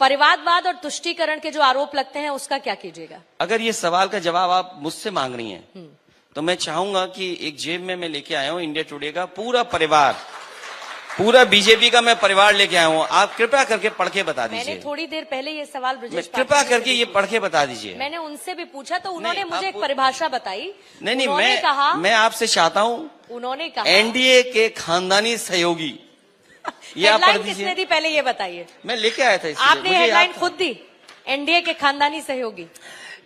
परिवारवाद और तुष्टीकरण के जो आरोप लगते हैं उसका क्या कीजिएगा? अगर ये सवाल का जवाब आप मुझसे मांग रही हैं तो मैं चाहूंगा कि एक जेब में मैं लेके आया हूं इंडिया टुडे का पूरा परिवार, पूरा बीजेपी का मैं परिवार लेके आया हूं। आप कृपया करके पढ़ के बता दीजिए। मैंने थोड़ी देर पहले ये सवाल कृपया करके ये पढ़ के बता दीजिए। मैंने उनसे भी पूछा तो उन्होंने मुझे एक परिभाषा बताई। नहीं, मैं आपसे चाहता हूं, उन्होंने कहा एनडीए के खानदानी सहयोगी। ये आप पढ़ दीजिए। किसने दी पहले ये बताइए। मैं लेके आया था। आपने हेडलाइन खुद दी, एनडीए के खानदानी सहयोगी।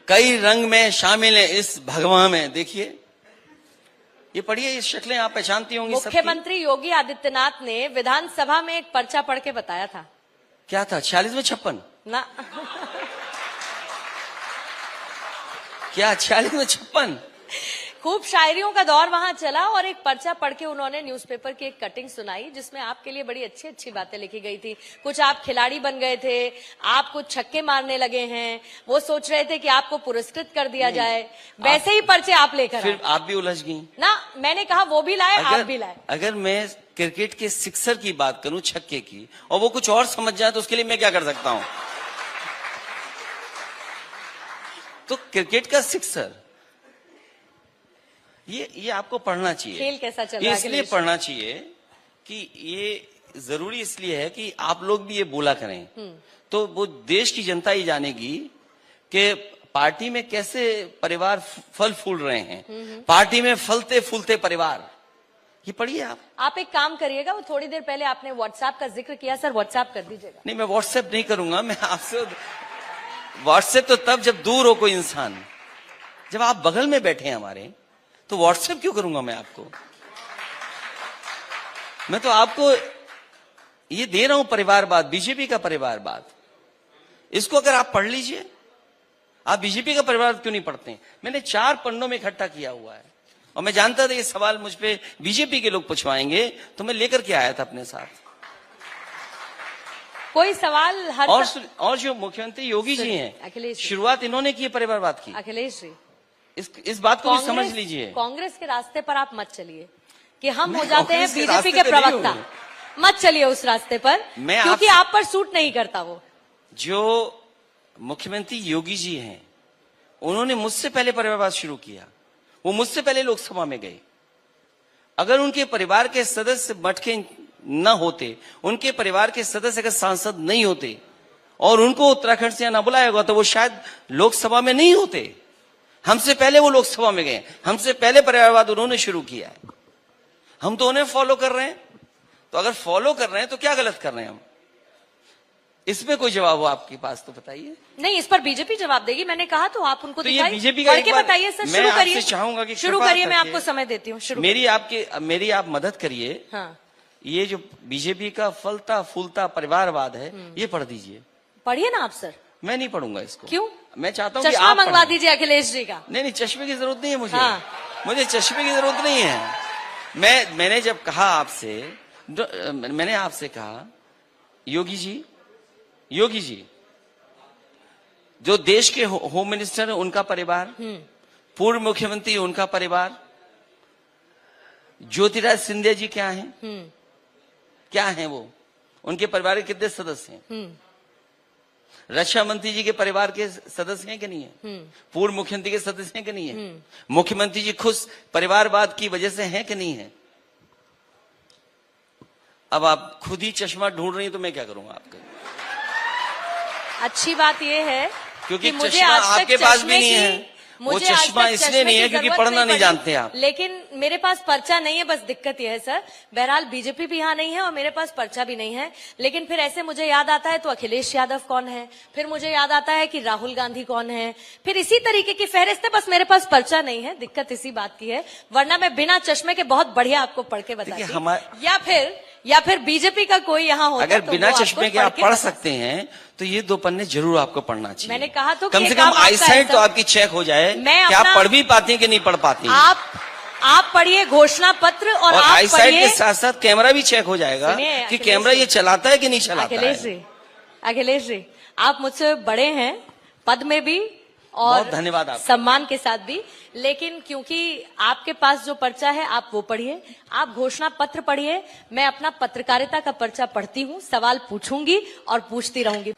कई रंग में शामिल है इस भगवा में। देखिए, ये पढ़िए, ये शक्लें आप पहचानती होंगी। मुख्यमंत्री योगी आदित्यनाथ ने विधानसभा में एक पर्चा पढ़ के बताया था। क्या था? 46 में 56 ना क्या 46 में 56? खूब शायरियों का दौर वहां चला और एक पर्चा पढ़ के उन्होंने न्यूज़पेपर की एक कटिंग सुनाई जिसमें आपके लिए बड़ी अच्छी अच्छी बातें लिखी गई थी। कुछ आप खिलाड़ी बन गए थे, आप कुछ छक्के मारने लगे हैं, वो सोच रहे थे कि आपको पुरस्कृत कर दिया जाए। वैसे ही पर्चे आप लेकर फिर आप भी उलझ गई ना। मैंने कहा वो भी लाए, आप भी लाए। अगर मैं क्रिकेट के सिक्सर की बात करूं, छक्के की, और वो कुछ और समझ जाए तो उसके लिए मैं क्या कर सकता हूं? तो क्रिकेट का सिक्सर ये आपको पढ़ना चाहिए। खेल कैसा चल रहा है इसलिए पढ़ना चाहिए कि ये जरूरी इसलिए है कि आप लोग भी ये बोला करें तो वो देश की जनता ही जानेगी कि पार्टी में कैसे परिवार फल फूल रहे हैं, पार्टी में फलते फूलते परिवार। ये पढ़िए आप एक काम करिएगा, वो थोड़ी देर पहले आपने व्हाट्सएप का जिक्र किया, सर व्हाट्सएप कर दीजिएगा। नहीं, मैं व्हाट्सएप नहीं करूंगा। मैं आपसे व्हाट्सएप तो तब जब दूर हो कोई इंसान, जब आप बगल में बैठे हैं हमारे, तो व्हाट्सएप क्यों करूंगा मैं आपको? मैं तो आपको ये दे रहा हूं परिवारवाद, बीजेपी का परिवारवाद। इसको अगर आप पढ़ लीजिए। आप बीजेपी का परिवार क्यों नहीं पढ़ते? मैंने 4 पन्नों में इकट्ठा किया हुआ है और मैं जानता था ये सवाल मुझ पे बीजेपी के लोग पूछवाएंगे तो मैं लेकर के आया था अपने साथ। कोई सवाल हर और जो मुख्यमंत्री योगी जी हैं, शुरुआत इन्होंने की परिवारवाद की। अखिलेश जी, इस बात को भी समझ लीजिए। कांग्रेस के रास्ते पर आप मत चलिए कि हम हो जाते हैं बीजेपी के प्रवक्ता। मत चलिए उस रास्ते पर, क्योंकि आप पर सूट नहीं करता वो। जो मुख्यमंत्री योगी जी हैं, उन्होंने मुझसे पहले परिवारवाद शुरू किया। वो मुझसे पहले लोकसभा में गए। अगर उनके परिवार के सदस्य मठ के न होते, उनके परिवार के सदस्य अगर सांसद नहीं होते और उनको उत्तराखंड से न बुलाया गया तो वो शायद लोकसभा में नहीं होते। हमसे पहले वो लोकसभा में गए, हमसे पहले परिवारवाद उन्होंने शुरू किया है। हम तो उन्हें फॉलो कर रहे हैं। तो अगर फॉलो कर रहे हैं तो क्या गलत कर रहे हैं हम? इसमें कोई जवाब हो आपके पास तो बताइए। नहीं, इस पर बीजेपी जवाब देगी। मैंने कहा तो आप उनको ये बीजेपी का बताइए सर। शुरू करिए। चाहूंगा कि शुरू करिए, मैं आपको समय देती हूँ। मेरी आप मदद करिए। हाँ। ये जो बीजेपी का फलता फूलता परिवारवाद है, ये पढ़ दीजिए। पढ़िए ना आप सर। मैं नहीं पढ़ूंगा इसको। क्यों? मैं चाहता हूँ चश्मा मंगवा दीजिए अखिलेश जी का। नहीं, चश्मे की जरूरत नहीं है मुझे। मुझे चश्मे की जरूरत नहीं है। मैंने जब कहा आपसे, मैंने आपसे कहा योगी जी जो देश के होम मिनिस्टर है उनका परिवार, पूर्व मुख्यमंत्री उनका परिवार, ज्योतिराज सिंधिया जी क्या हैं वो, उनके परिवार के कितने सदस्य हैं? रक्षा मंत्री जी के परिवार के सदस्य हैं कि नहीं है? पूर्व मुख्यमंत्री के सदस्य हैं कि नहीं है? मुख्यमंत्री जी खुद परिवारवाद की वजह से हैं कि नहीं है? अब आप खुद ही चश्मा ढूंढ रही हैं तो मैं क्या करूंगा आपका? अच्छी बात यह है क्योंकि चश्मा आपके पास भी नहीं है। वो चश्मा इसलिए नहीं है क्योंकि पढ़ना नहीं जानते आप। लेकिन मेरे पास पर्चा नहीं है, बस दिक्कत यह है सर। बहरहाल बीजेपी भी यहाँ नहीं है और मेरे पास पर्चा भी नहीं है। लेकिन फिर ऐसे मुझे याद आता है तो अखिलेश यादव कौन है, फिर मुझे याद आता है कि राहुल गांधी कौन है, फिर इसी तरीके की फहरिस्त है। बस मेरे पास पर्चा नहीं है, दिक्कत इसी बात की है। वरना मैं बिना चश्मे के बहुत बढ़िया आपको पढ़ के बताती। या फिर बीजेपी का कोई यहाँ होता अगर बिना चश्मे के आप पढ़ सकते हैं तो ये 2 पन्ने जरूर आपको पढ़ना चाहिए। मैंने कहा तो कम से कम आईसाइट तो आपकी चेक हो जाए कि आप पढ़ भी पाती हैं कि नहीं पढ़ पाती। आप पढ़िए घोषणा पत्र और आईसाइट के साथ साथ कैमरा भी चेक हो जाएगा कि कैमरा ये चलाता है कि नहीं चलाता है। अखिलेश जी, आप मुझसे बड़े हैं, पद में भी और धन्यवाद आप। सम्मान के साथ भी। लेकिन क्योंकि आपके पास जो पर्चा है आप वो पढ़िए, आप घोषणा पत्र पढ़िए। मैं अपना पत्रकारिता का पर्चा पढ़ती हूँ, सवाल पूछूंगी और पूछती रहूंगी।